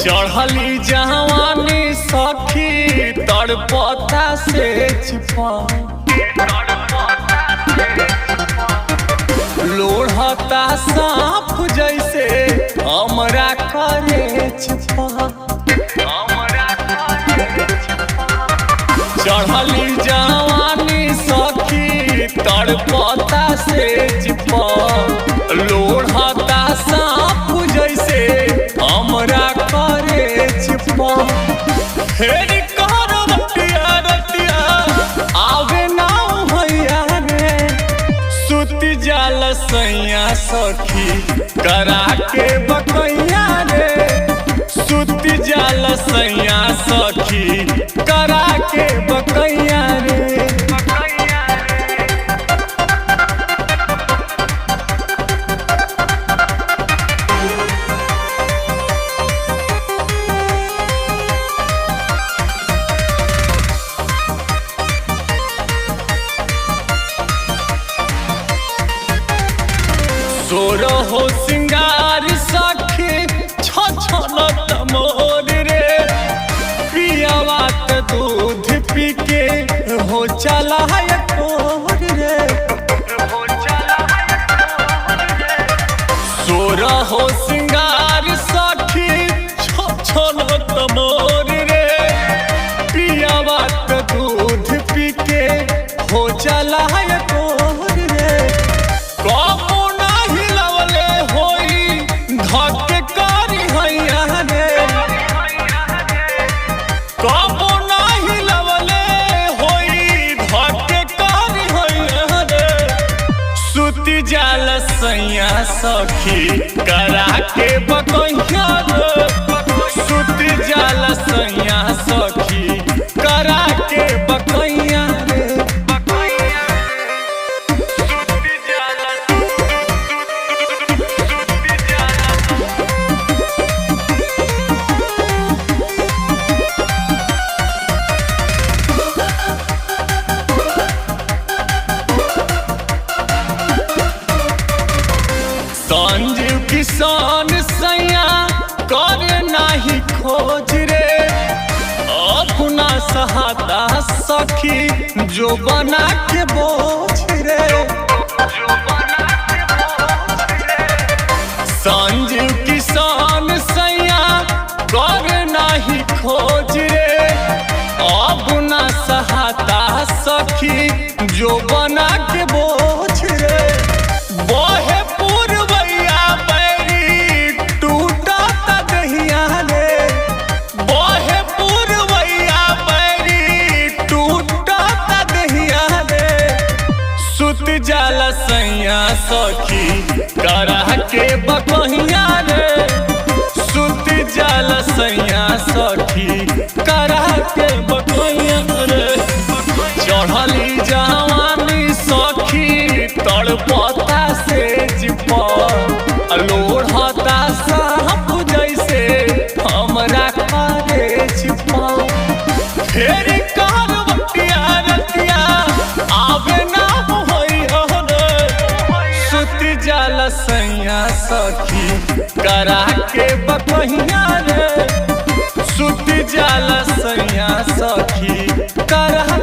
चढ़ली जवानी सखी तड़पता से छिपा लोढ़ता सांप जैसे हमरा करे छिपा चढ़ली जवानी सखी तड़पता से छिपा लोढ़ता सांप जैसे हमरा करे छिपा हेरी करो रतिया रतिया आवे ना भैया रे सुती जाल सैया सखी करा के बकैया रे सुती जाल सैया सखी करा के बकैया रे सोरो हो सिंगार सखी छछनत मोर रे पियावा त दूध पी के हो चला है कोर रे सोरो हो सिंगार सखी छछनत मोर रे पियावा त दूध पी के हो चला है कोर रे धके करी हैया रे कबो नाही लवले होई धके करी हैया रे सुती जाल सैया सखी करा के बकैया रे सुती जाल सैया सखी करा के बकैया रे संजीव किसान सैया करे नाही खोज रे अपना सहाता सखी जो बना के बोझ रे संजीव किसान सैया करे नाही खोज रे अपना सहाता सखी जो बना के बोझ रे बोहे जाल सैया सखी करा के बकैया रे सुती जाल सैया सखी करा के बकैया रे चढ़ली जवानी सखी तड़पता से छिपा लोढ़ता सांप जैसे हमरा करे छिपा फेरी कर बटिया रतिया आवे ना जाल सैया सखी करा के बकैया रे सुती जाल सैया सखी करा